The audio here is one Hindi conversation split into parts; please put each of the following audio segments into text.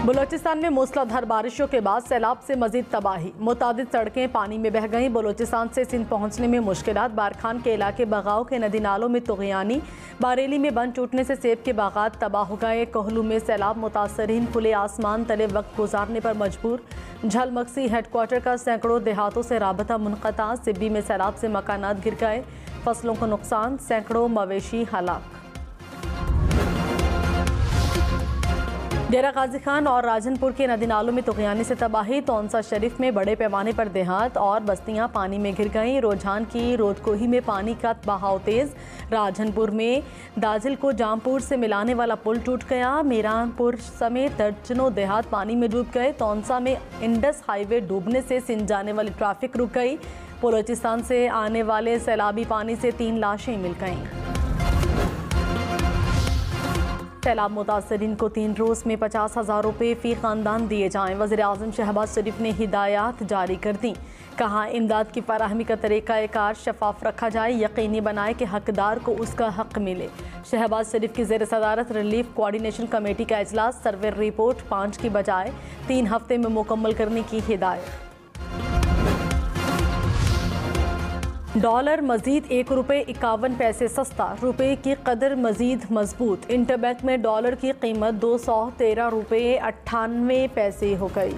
बलूचिस्तान में मूसलाधार बारिशों के बाद सैलाब से मजीद तबाही, मुतादिद सड़कें पानी में बह गईं। बलूचिस्तान से सिंध पहुंचने में मुश्किलात। बारखान के इलाके बगाओं के नदी नालों में तुग़यानी। बारेली में बंद टूटने से सेब के बागात तबाह हो गए। कोहलू में सैलाब मुतासरीन खुले आसमान तले वक्त गुजारने पर मजबूर। झलमक्सी हेडक्वार्टर का सैकड़ों देहातों से राबता मुनक़ता। सिब्बी में सैलाब से मकानात गिर गए, फसलों को नुकसान, सैकड़ों मवेशी हलाक। डेरा गाजी खान और राजनपुर के नदी नालों में तुग़यानी से तबाही। तौंसा शरीफ में बड़े पैमाने पर देहात और बस्तियां पानी में घिर गईं। रोजान की रोदकोही में पानी का बहाव तेज। राजनपुर में दाजिल को जामपुर से मिलाने वाला पुल टूट गया। मीरानपुर समेत दर्जनों देहात पानी में डूब गए। तौंसा में इंडस हाईवे डूबने से सिंध जाने वाली ट्रैफिक रुक गई। बलूचिस्तान से आने वाले सैलाबी पानी से 3 लाशें मिल गईं। सैलाब मुतासरीन को 3 रोज़ में 50,000 रुपये फ़ी ख़ानदान दिए जाएँ। वज़ीर-ए-आज़म शहबाज शरीफ ने हिदायत जारी कर दी। कहा, इमदाद की फराहमी का तरीक़ाकार शफाफ रखा जाए, यकीनी बनाए कि हकदार को उसका हक़ मिले। शहबाज शरीफ की ज़ेर सदारत रिलीफ कोऑर्डिनेशन कमेटी का इजलास। सर्वे रिपोर्ट 5 की बजाय 3 हफ्ते में मुकम्मल करने की हिदायत। डॉलर मजीद ₹1.51 सस्ता, रुपये की कदर मजीद मजबूत। इंटरबैंक में डॉलर की कीमत ₹213.98 हो गई।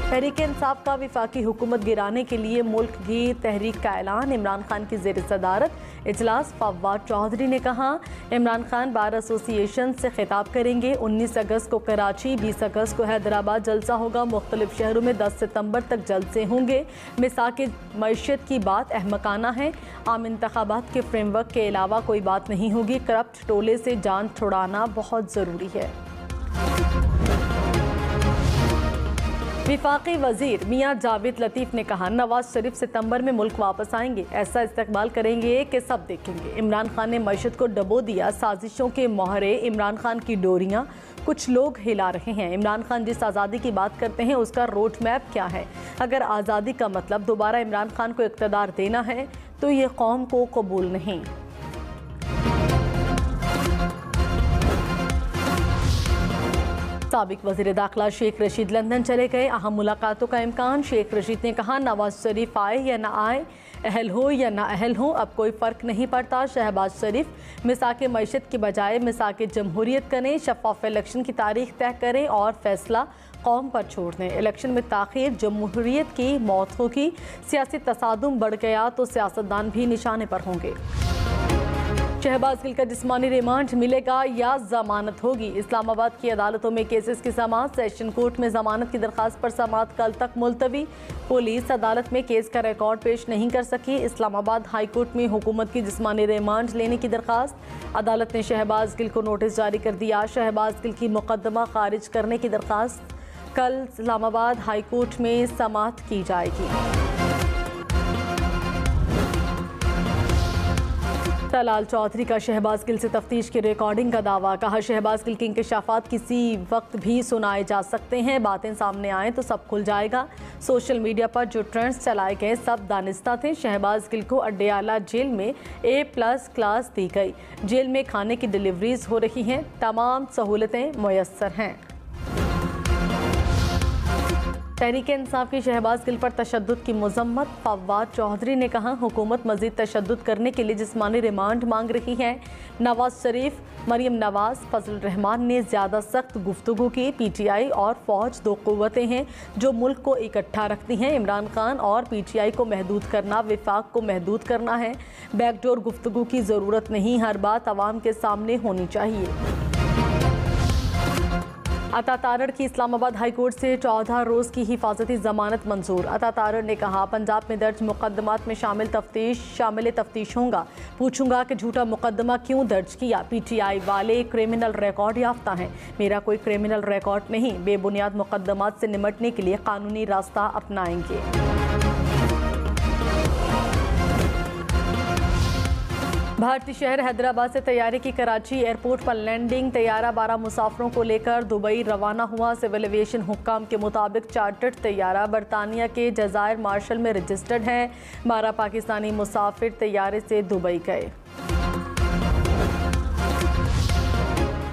तहरीक इंसाफ का वफाकी हुकूमत गिराने के लिए मुल्क की तहरीक का ऐलान। इमरान खान की ज़ेर सदारत इजलास। फवाद चौधरी ने कहा, इमरान खान बार एसोसिएशन से खिताब करेंगे। 19 अगस्त को कराची, 20 अगस्त को हैदराबाद जलसा होगा। मुख्तलिफ शहरों में 10 सितंबर तक जलसे होंगे। मिसाक मईशत की बात अहमकाना है। आम इंतखाबात के फ्रेमवर्क के अलावा कोई बात नहीं होगी। करप्ट टोले से जान छुड़ाना बहुत ज़रूरी है। विफाकी वजीर मियां जावेद लतीफ़ ने कहा, नवाज शरीफ सितंबर में मुल्क वापस आएंगे, ऐसा इस्तकबाल करेंगे कि सब देखेंगे। इमरान खान ने मईशत को डबो दिया। साजिशों के मोहरे, इमरान खान की डोरियां कुछ लोग हिला रहे हैं। इमरान खान जिस आज़ादी की बात करते हैं उसका रोड मैप क्या है? अगर आज़ादी का मतलब दोबारा इमरान खान को इक़्तिदार देना है तो ये कौम को कबूल नहीं। साबिक वज़ीर दाखिला शेख रशीद लंदन चले गए। अहम मुलाकातों का इम्कान। शेख रशीद ने कहा, नवाज शरीफ आए या ना आए, अहल हो या ना अहल हो, अब कोई फ़र्क नहीं पड़ता। शहबाज शरीफ मिसाक मईशत के बजाय मिसाक जमहूरियत करें। शफाफ इलेक्शन की तारीख तय करें और फैसला कौम पर छोड़ दें। इलेक्शन में ताख़ीर जमहूरियत की मौत होगी। सियासी तसादुम बढ़ गया तो सियासतदान भी निशाने पर होंगे। शहबाज गिल का जिस्मानी रिमांड मिलेगा या जमानत होगी? इस्लामाबाद की अदालतों में केसेस की समाअत। सेशन कोर्ट में जमानत की दरखास्त पर समाअत कल तक मुलतवी। पुलिस अदालत में केस का रिकॉर्ड पेश नहीं कर सकी। इस्लामाबाद हाई कोर्ट में हुकूमत की जिस्मानी रिमांड लेने की दरखास्त। अदालत ने शहबाज गिल को नोटिस जारी कर दिया। शहबाज गिल की मुकदमा खारिज करने की दरखास्त कल इस्लामाबाद हाई कोर्ट में समाअत की जाएगी। तलाल चौधरी का शहबाज गिल से तफ्तीश की रिकॉर्डिंग का दावा। कहा, शहबाज गिल के इंकशाफात किसी वक्त भी सुनाए जा सकते हैं। बातें सामने आए तो सब खुल जाएगा। सोशल मीडिया पर जो ट्रेंड्स चलाए गए सब दानिस्ता थे। शहबाज गिल को अड्याला जेल में A+ क्लास दी गई। जेल में खाने की डिलीवरीज हो रही हैं। तमाम सहूलतें मुयस्सर हैं। तहरीक इंसाफ की शहबाज गिल पर तशद्दुद की मजम्मत। फवाद चौधरी ने कहा, हुकूमत मजीद तशद्दुद करने के लिए जिस्मानी रिमांड मांग रही है। नवाज शरीफ, मरियम नवाज, फजल रहमान ने ज़्यादा सख्त गुफ्तगू की। PTI और फ़ौज 2 क़ुव्वतें हैं जो मुल्क को इकट्ठा रखती हैं। इमरान खान और PTI को महदूद करना विफाक को महदूद करना है। बैकडोर गुफ्तगू की ज़रूरत नहीं, हर बात अवाम के सामने होनी चाहिए। अता तारड़ की इस्लामाबाद हाई कोर्ट से 14 रोज़ की हिफाजती ज़मानत मंजूर। अता तारड़ ने कहा, पंजाब में दर्ज मुकदमात में शामिल तफ्तीश होगा। पूछूंगा कि झूठा मुकदमा क्यों दर्ज किया। PTI वाले क्रिमिनल रिकॉर्ड याफ्ता हैं, मेरा कोई क्रिमिनल रिकॉर्ड नहीं। बेबुनियाद मुकदमात से निमटने के लिए कानूनी रास्ता अपनाएंगे। भारतीय शहर हैदराबाद से तैयारी की कराची एयरपोर्ट पर लैंडिंग। तैयारा 12 मुसाफिरों को लेकर दुबई रवाना हुआ। सिविल एविएशन हुक्काम के मुताबिक चार्टर्ड तैयारा बरतानिया के जज़ायर मार्शल में रजिस्टर्ड है। 12 पाकिस्तानी मुसाफिर तैयारे से दुबई गए।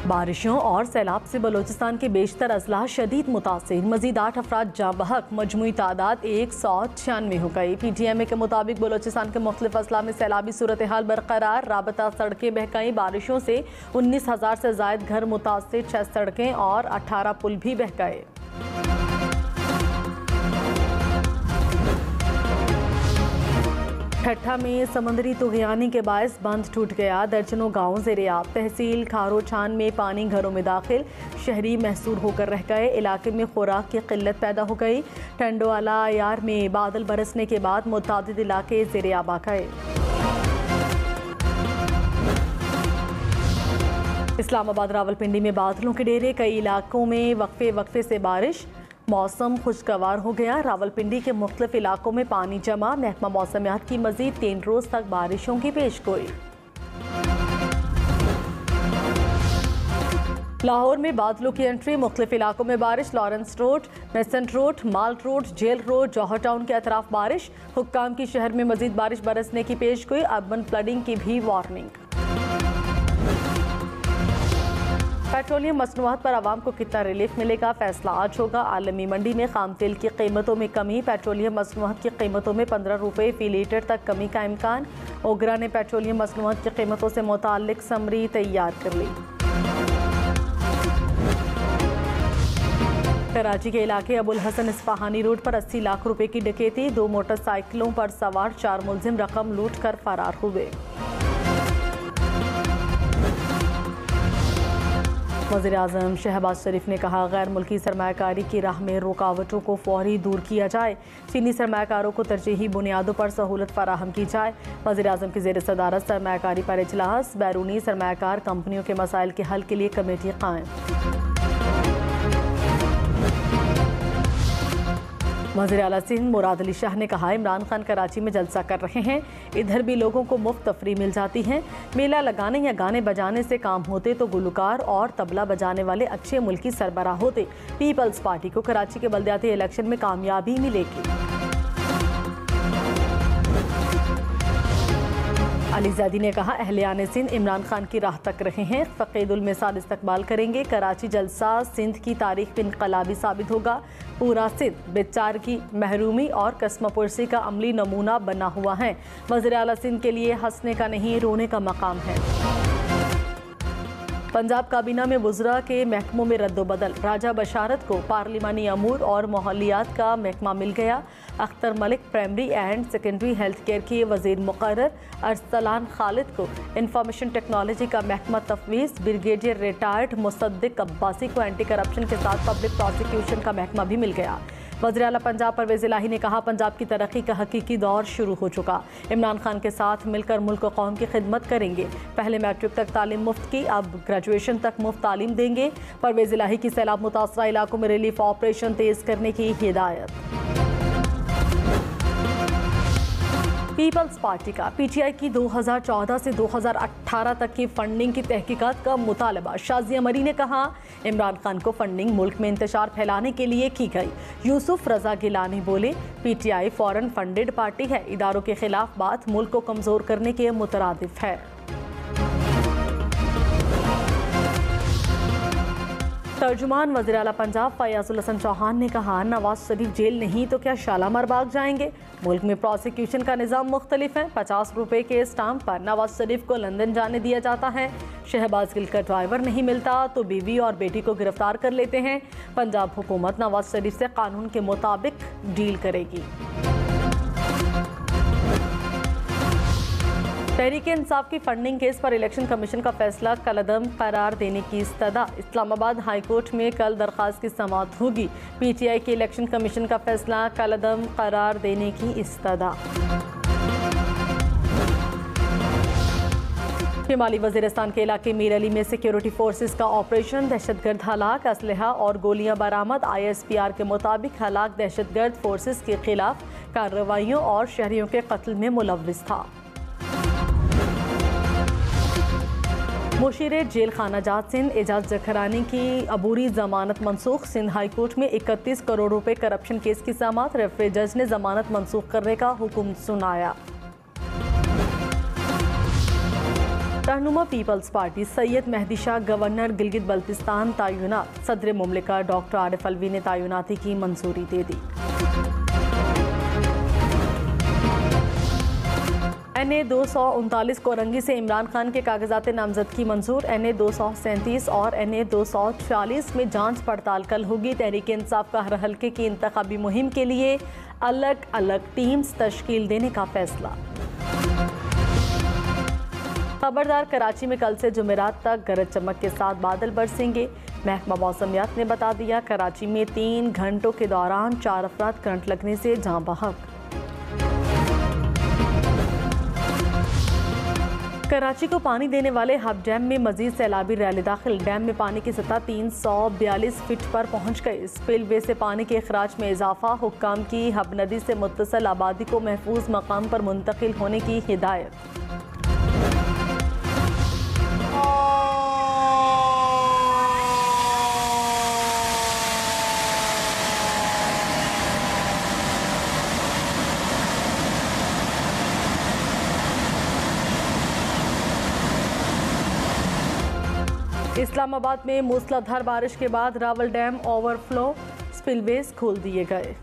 बारिशों और सैलाब से बलोचिस्तान के बेशतर अजला शदीद मुतासिर, मजीद 8 अफराद जाँ बहक, मजमूई तादाद 196 हो गई। PTMA के मुताबिक बलोचिस्तान के मुख्तलिफ अजला में सैलाबी सूरत हाल बरकरार, राबता सड़कें बह गई। बारिशों से 19,000 से जायद घर मुतासिर, 6 सड़कें और 18 पुल भी बह गए। ठट्ठा में समंदरी तुगयानी के बायस बंद टूट गया, दर्जनों गाँव ज़ेर-ए-आब। तहसील खारोछान में पानी घरों में दाखिल, शहरी महसूर होकर रह गए। इलाके में खुराक की किल्लत पैदा हो गई। टंडोवाला यार में बादल बरसने के बाद मुतअद्दिद इलाके ज़ेर-ए-आब आ गए। इस्लामाबाद रावलपिंडी में बादलों के डेरे, कई इलाकों में वक्फे से बारिश, मौसम खुशगवार हो गया। रावलपिंडी के मुख्तलिफ इलाकों में पानी जमा, महकमा मौसमियात की मजीद 3 रोज तक बारिशों की पेशगोई। लाहौर में बादलों की एंट्री, मुख्तलिफ इलाकों में बारिश। लॉरेंस रोड, मेसेंट Road, Mall Road, Jail Road, Johar Town के अतराफ बारिश। हुक्काम की शहर में मजीद बारिश बरसने की पेशगोई, अर्बन फ्लडिंग की भी वार्निंग। पेट्रोलियम मसनूआत पर आवाम को कितना रिलीफ मिलेगा, फैसला आज होगा। आलमी मंडी में खाम तेल की कीमतों में कमी, पेट्रोलियम मसनूआत की कीमतों में 15 रुपये फी लीटर तक कमी का इम्कान। ओगरा ने पेट्रोलियम मसनूआत की कीमतों से मुताल्लिक समरी तैयार कर ली। कराची के इलाके अबुल हसन इस्फहानी रोड पर 80 लाख रुपए की डकैती, 2 मोटरसाइकिलों पर सवार 4 मुलजिम रकम लूट कर फरार हुए। वज़ीर-ए-आज़म शहबाज शरीफ ने कहा, गैर मुल्की सरमायाकारी की राह में रुकावटों को फौरी दूर किया जाए। चीनी सरमायाकारों को तरजीही बुनियादों पर सहूलत फराहम की जाए। वज़ीर-ए-आज़म की ज़ेर सदारत सरमायाकारी पर इजलास, बैरूनी सरमायाकार कंपनियों के मसाइल के हल के लिए कमेटी कायम। वज़ीर आला सिंध मुराद अली शाह ने कहा, इमरान खान कराची में जलसा कर रहे हैं, इधर भी लोगों को मुफ्त तफरी मिल जाती है। मेला लगाने या गाने बजाने से काम होते तो गुलकार और तबला बजाने वाले अच्छे मुल्की सरबराह होते। पीपल्स पार्टी को कराची के बल्दियाती इलेक्शन में कामयाबी मिलेगी। अली ज़ैदी ने कहा, अहलियान सिंध इमरान खान की राह तक रहे हैं, फ़क़ीदुल मिसाल इस्तकबाल करेंगे। कराची जलसा सिंध की तारीख में इनकलाबी साबित होगा। पूरा सिंध बेचारगी, महरूमी और कस्मपुरसी का अमली नमूना बना हुआ है। वज़ीर आला सिंध के लिए हंसने का नहीं, रोने का मकाम है। पंजाब काबीना में वुज़रा के महकमों में रद्दोबदल, राजा बशारत को पार्लिमानी अमूर और माहौलियात का महकमा मिल गया। Akhtar Malik primary and secondary health care के वज़ीर मुक़र्रर, अरसलान खालिद को इंफॉर्मेशन टेक्नोलॉजी का महकमा तफवीज़। ब्रिगेडियर रिटायर्ड मुसद्दिक अब्बासी को एंटी करप्शन के साथ पब्लिक प्रोसिक्यूशन का महकमा भी मिल गया। वज़ीर आला पंजाब परवेज़ इलाही ने कहा, पंजाब की तरक्की का हकीकी दौर शुरू हो चुका। इमरान खान के साथ मिलकर मुल्क और कौम की खिदमत करेंगे। पहले मैट्रिक तक तालीम मुफ्त की, अब ग्रेजुएशन तक मुफ्त तालीम देंगे। परवेज़ इलाही की सैलाब मुतासरा इलाकों में रिलीफ ऑपरेशन तेज़ करने की हिदायत। पीपल्स पार्टी का PTI की 2014 से 2018 तक की फंडिंग की तहकीकात का मुतालबा। शाज़िया मरी ने कहा, इमरान खान को फंडिंग मुल्क में इंतशार फैलाने के लिए की गई। यूसुफ रजा गिलानी बोले, PTI फॉरेन फंडेड पार्टी है, इदारों के खिलाफ बात मुल्क को कमज़ोर करने के मुतरादिफ है। तर्जुमान वज़ीर आला पंजाब फयाजुल हसन चौहान ने कहा, नवाज शरीफ जेल नहीं तो क्या शालामार बाग जाएंगे। मुल्क में प्रोसिक्यूशन का निज़ाम मुख्तलिफ है। 50 रुपए के स्टाम्प पर नवाज शरीफ को लंदन जाने दिया जाता है। शहबाज गिल का ड्राइवर नहीं मिलता तो बीवी और बेटी को गिरफ्तार कर लेते हैं। पंजाब हुकूमत नवाज शरीफ से कानून के मुताबिक डील करेगी। तहरीक इंसाफ की फंडिंग केस पर इलेक्शन कमीशन का फैसला कलअदम करार देने की इस्तदा। इस्लामाबाद हाई कोर्ट में कल दरख्वास्त की समाअत होगी। PTI के इलेक्शन कमीशन का फैसला कलअदम करार देने की इस्तदा। शिमाली वज़ीरिस्तान के इलाके मीर अली में सिक्योरिटी फोर्सेस का ऑपरेशन, दहशतगर्द हलाक, असलहा और गोलियां बरामद। ISPR के मुताबिक हलाक दहशतगर्द फोर्सेस के खिलाफ कार्रवाइयों और शहरियों के कत्ल में मुलव्विस था। मुशीर जेल खाना जात सिंध एजाज जखरानी की अबूरी जमानत मनसूख। सिंध हाई कोर्ट में 31 करोड़ रुपए करप्शन केस की समाअत। रेफरी जज ने जमानत मनसूख करने का हुक्म सुनाया। रहनुमा People's Party Syed Mehdi Shah governor Gilgit Baltistan तैनात। सदर मुमलिकत डॉक्टर आरिफ अलवी ने तैनाती की मंजूरी दे दी। NA 239 कोरंगी से इमरान खान के कागजात नामजदगी मंजूर। NA 237 और NA 240 में जांच पड़ताल कल होगी। तहरीक इंसाफ का हर हल्के की इंतखाबी मुहिम के लिए अलग अलग टीम्स तश्कील देने का फैसला। खबरदार, कराची में कल से जुमेरात तक गरज चमक के साथ बादल बरसेंगे। महकमा मौसमियात ने बता दिया, कराची में 3 घंटों के दौरान 4 अफराद करंट लगने से जान बहक। कराची को पानी देने वाले हब डैम में मजीद सैलाबी रैली दाखिल। डैम में पानी की सतह 342 फीट पर पहुंच गई। स्पिलवे से पानी के अखराज में इजाफा। हुक्काम की हब नदी से मुत्तसल आबादी को महफूज मकाम पर मुंतकिल होने की हिदायत। इस्लामाबाद में मूसलाधार बारिश के बाद रावल डैम ओवरफ्लो, स्पिलवेज खोल दिए गए।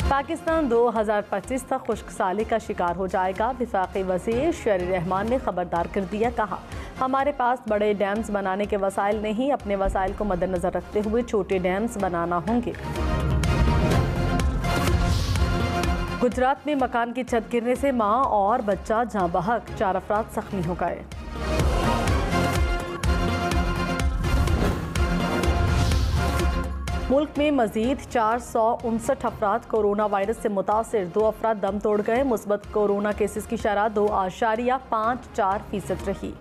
पाकिस्तान 2025 तक खुश्क साली का शिकार हो जाएगा। वफाकी वज़ीर शहरी रहमान ने खबरदार कर दिया, कहा हमारे पास बड़े डैम्स बनाने के वसाइल नहीं, अपने वसाइल को मद्देनजर रखते हुए छोटे डैम्स बनाना होंगे। गुजरात में मकान की छत गिरने से मां और बच्चा जाँ बहक, 4 अफराद जख्मी हो गए। मुल्क में मजीद 459 अफराद कोरोना वायरस से मुतासिर, 2 अफराद दम तोड़ गए। मुस्बत कोरोना केसेस की शरह 2.54% रही।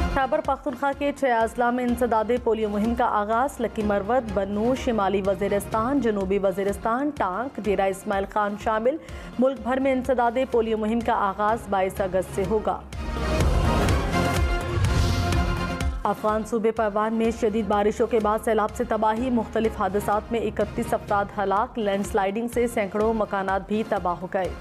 खैबर पख्तूनख्वा के 6 अजला में इंसदादे पोलियो मुहिम का आगाज। लकी मरवत, बन्नू, शिमाली वजीरिस्तान, जनूबी वजीरिस्तान, टांक, डेरा इस्माइल खान शामिल। मुल्क भर में इंसदादे पोलियो मुहिम का आगाज 22 अगस्त से होगा। अफगान सूबे परवान में शदीद बारिशों के बाद सैलाब से तबाही। मुख्तलिफ हादसात में 31 अफराद हलाक। लैंडस्लाइडिंग से सैकड़ों मकानात भी तबाह हो गए।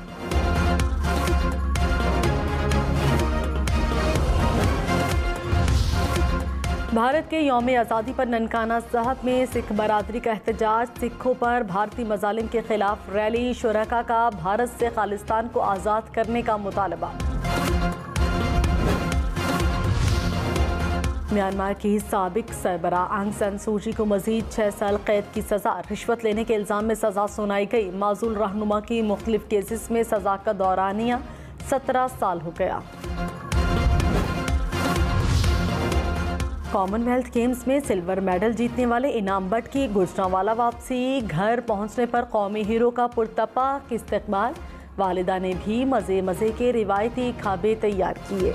भारत के यौम आज़ादी पर ननकाना साहब में सिख बरादरी का एहतजाज। सिखों पर भारतीय मजालिम के खिलाफ रैली। शुरका का भारत से खालिस्तान को आज़ाद करने का मुतालबा। म्यांमार की साबिक सरबरा आंग सान सूची को मजीद 6 साल कैद की सजा। रिश्वत लेने के इल्ज़ाम में सजा सुनाई गई। माजूल रहनुमा की मुख्तलिफ केसेस में सजा का दौरानिया 17 साल हो गया। कॉमनवेल्थ गेम्स में सिल्वर मेडल जीतने वाले इनाम बट की गुजरांवाला वापसी। घर पहुंचने पर कौमी हीरो का पुरतपाक इस्तकबाल। वालिदा ने भी मज़े मज़े के रिवायती खाबे तैयार किए।